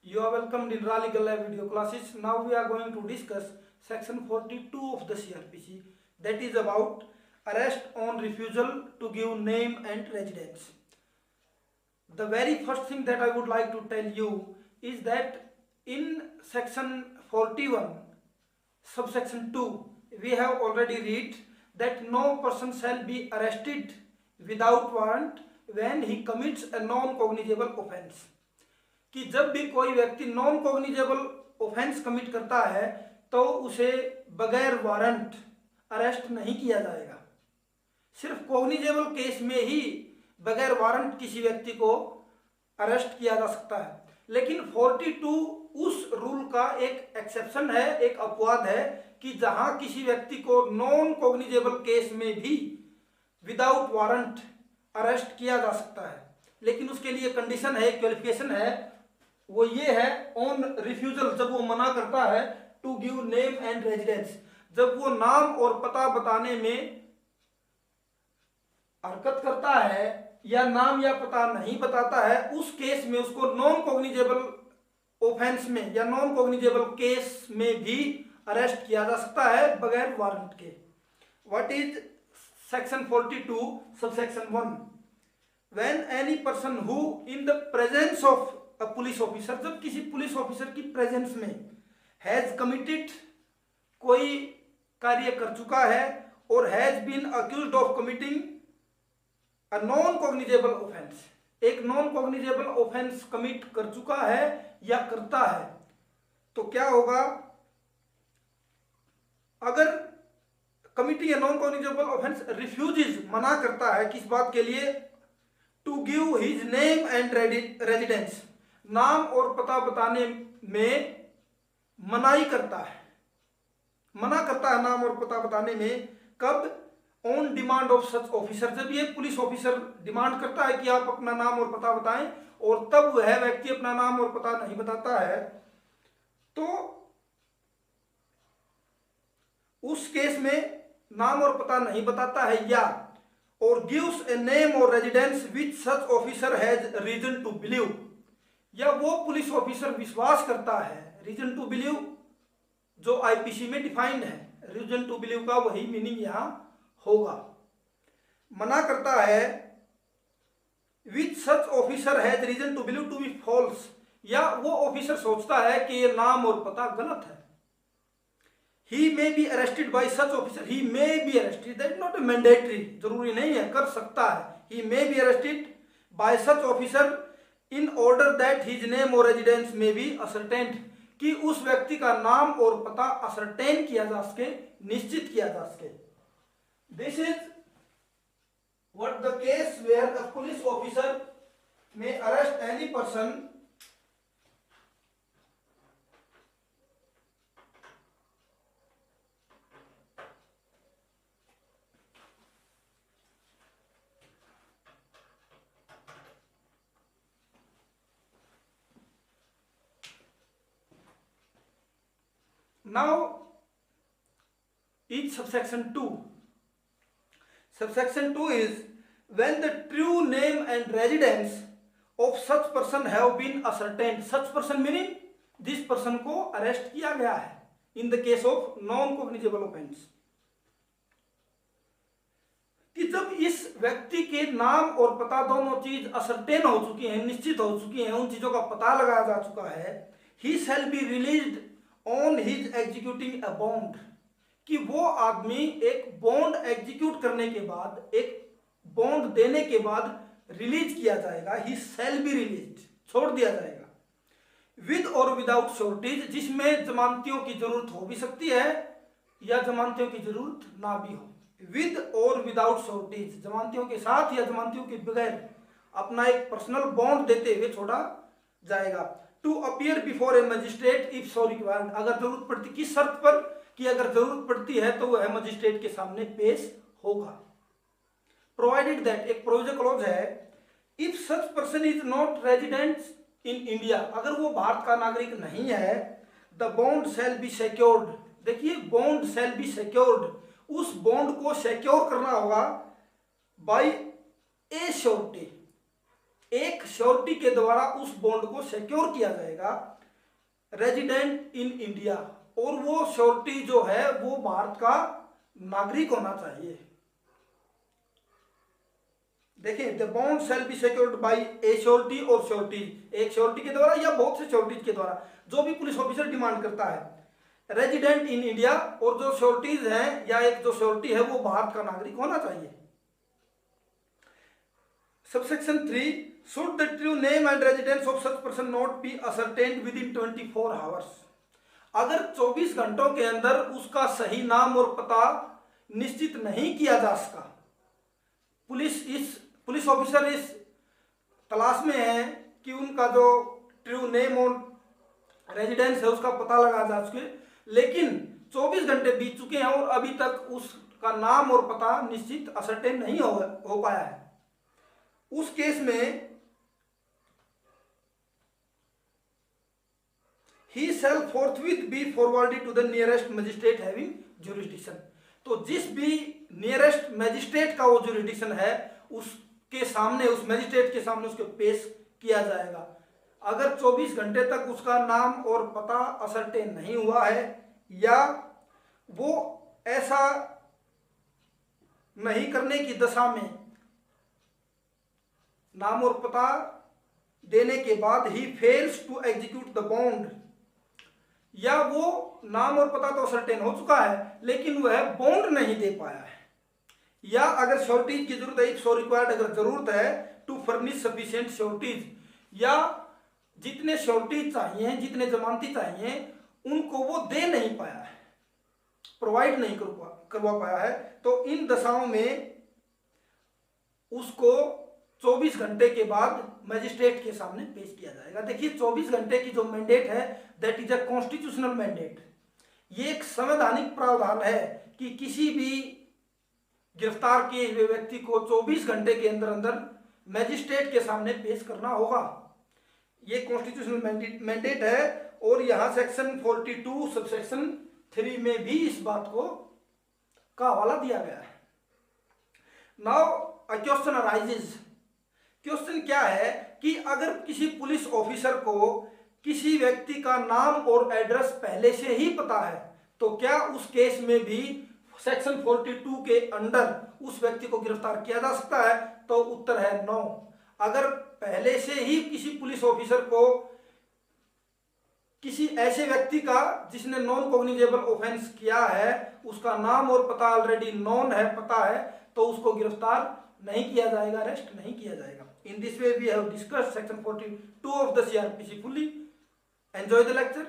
You are welcomed in Raleigh Live video classes. Now we are going to discuss section 42 of the CRPC, that is about arrest on refusal to give name and residence. The very first thing that I would like to tell you is that in section 41 subsection 2 we have already read that no person shall be arrested without warrant when he commits a non-cognizable offence. कि जब भी कोई व्यक्ति non cognizable offence commit करता है तो उसे बगैर वारंट अरेस्ट नहीं किया जाएगा। सिर्फ कॉग्निजेबल केस में ही बगैर वारंट किसी व्यक्ति को अरेस्ट किया जा सकता है। लेकिन 42 उस रूल का एक एक्सेप्शन है, एक अपवाद है कि जहां किसी व्यक्ति को नॉन कॉग्निजेबल केस में भी विदाउट वारंट अरेस्ट किया जा सकता है। लेकिन उसके लिए कंडीशन है, क्वालिफिकेशन है, वो ये है ऑन रिफ्यूजल, जब वो मना करता है to give name and residence, जब वो नाम और पता बताने में हरकत करता है या नाम या पता नहीं बताता है, उस केस में उसको नॉन कॉग्निजेबल ऑफेंस में या नॉन कॉग्निजेबल केस में भी अरेस्ट किया जा सकता है बगैर वारंट के। What is section 42 subsection 1? When any person who in the presence of police officer, जब किसी पुलिस ऑफिसर की प्रेजेंस में हैज कमिटेड, कोई कार्य कर चुका है और has been accused of committing a non cognizable offence, एक नॉन कॉग्निजेबल ऑफेंस कमिट कर चुका है या करता है, तो क्या होगा? अगर committing a non cognizable offence refuses, मना करता है किस बात के लिए? To give his name and residence, नाम और पता बताने में मनाही करता है, मना करता है नाम और पता बताने में। कब? On demand of such officer, जब ये पुलिस ऑफिसर डिमांड करता है कि आप अपना नाम और पता बताएं और तब वह व्यक्ति अपना नाम और पता नहीं बताता है, तो उस केस में नाम और पता नहीं बताता है या और गिव्स ए नेम और residence which such officer has reason to believe, या वो पुलिस ऑफिसर विश्वास करता है, रीजन टू बिलीव जो आईपीसी में डिफाइंड है, रीजन टू बिलीव का वही मीनिंग यहां होगा। मना करता है which such officer has reason to believe to be false, या वो ऑफिसर सोचता है कि ये नाम और पता गलत है। He may be arrested by such officer, he may be arrested, that not a mandatory, जरूरी नहीं है, कर सकता है। He may be arrested by such officer in order that his name और रेजिडेंस में बी असरटेन्ड, कि उस व्यक्ति का नाम और पता असरटेन किया जा सके, निश्चित किया जा सके। This is what the case where a police officer may arrest any person now in subsection 2. Subsection 2 is when the true name and residence of such person have been ascertained, such person meaning this person को arrest किया गया है in the case of non cognizable offense, कि जब इस व्यक्ति के नाम और पता दोनों चीज असरटेन हो चुकी हैं, निश्चित हो चुकी हैं, उन चीजों का पता लगाया जा चुका है, he shall be released on his executing a bond, कि वो आदमी एक बॉन्ड एग्जीक्यूट करने के बाद, एक बॉन्ड देने के बाद रिलीज किया जाएगा। ही शैल बी रिलीज, छोड़ दिया जाएगा। विद और विदाउट श्योरिटीज, जिसमें जमानतियों की जरूरत हो भी सकती है या जमानतियों की जरूरत ना भी हो। विद और विदाउट श्योरिटीज, जमानतियों के साथ या जमानतियों के बगैर अपना एक पर्सनल बॉन्ड देते हुए छोड़ा जाएगा। To appear before a magistrate if so required, अगर जरूरत पड़ती, किस शर्त पर? कि अगर जरूरत पड़ती है तो वह मजिस्ट्रेट के सामने पेश होगा। प्रोवाइडेड दैट, एक प्रोविजन क्लॉज है, if such person is not resident in India, अगर वो भारत का नागरिक नहीं है, the bond shall be secured, देखिए बॉन्ड शैल बी सिक्योर्ड, उस बॉन्ड को सिक्योर करना होगा बाय ए श्योरिटी, एक श्योरिटी के द्वारा उस बॉन्ड को सिक्योर किया जाएगा, रेजिडेंट इन इंडिया, और वो श्योरिटी जो है वो भारत का नागरिक होना चाहिए। देखिए, the bond shall be secured by A surety और श्योरिटी, एक श्योरिटी के द्वारा या बहुत से श्योरिटीज के द्वारा, जो भी पुलिस ऑफिसर डिमांड करता है, रेजिडेंट इन इंडिया, और जो श्योरिटीज हैं या एक जो श्योरिटी है वो भारत का नागरिक होना चाहिए। Subsection 3, should the true name and residence of such person not be ascertained with in 24 hours, अगर 24 घंटों के अंदर उसका सही नाम और पता निश्चित नहीं किया जा सका, पुलिस ऑफिसर इस तलाश में है कि उनका जो ट्रू नेम और रेजिडेंस है उसका पता लगा जा सके, लेकिन 24 घंटे बीत चुके हैं और अभी तक उसका नाम और पता निश्चित असरटेन नहीं हो पाया है, उस केस में he shall forthwith be forwarded to the nearest magistrate having jurisdiction, तो जिस भी नियरेस्ट मैजिस्ट्रेट का वो जुरिडिक्शन है उसके सामने, उस मैजिस्ट्रेट के सामने उसको पेश किया जाएगा। अगर 24 घंटे तक उसका नाम और पता असरटेन नहीं हुआ है या वो ऐसा नहीं करने की दशा में, नाम और पता देने के बाद ही fails to execute the bond, या वो नाम और पता तो सर्टेन हो चुका है लेकिन वह बॉन्ड नहीं दे पाया है, या अगर श्योरिटीज की जरूरत है, इफ सो रिक्वायर्ड, अगर जरूरत है टू फर्निश सफिशिएंट श्योरिटीज, या जितने श्योरिटीज चाहिए, जितने जमानती चाहिए उनको वो दे नहीं पाया है, प्रोवाइड नहीं करवा पाया है, तो इन दशाओं में उसको 24 घंटे के बाद मजिस्ट्रेट के सामने पेश किया जाएगा। देखिए, 24 घंटे की जो मैंडेट है that is a constitutional mandate, ये एक संवैधानिक प्रावधान है कि किसी भी गिरफ्तार किए हुए व्यक्ति को 24 घंटे के अंदर अंदर मजिस्ट्रेट के सामने पेश करना होगा, ये कॉन्स्टिट्यूशनल मैंडेट है। और यहाँ सेक्शन 42 सबसेक्शन 3 में भी इस बात को का हवाला दिया गया है। Now a question arises, question क्या है कि अगर किसी पुलिस ऑफिसर को किसी व्यक्ति का नाम और एड्रेस पहले से ही पता है तो क्या उस केस में भी सेक्शन 42 के अंडर उस व्यक्ति को गिरफ्तार किया जा सकता है? तो उत्तर है नो। अगर पहले से ही किसी पुलिस ऑफिसर को किसी ऐसे व्यक्ति का जिसने नॉन कॉग्निजेबल ऑफेंस किया है उसका नाम और पता ऑलरेडी नॉन है, पता है, तो उसको गिरफ्तार नहीं किया जाएगा, अरेस्ट नहीं किया जाएगा। In this way we have discussed section 42 of the CRPC fully. Enjoy the lecture.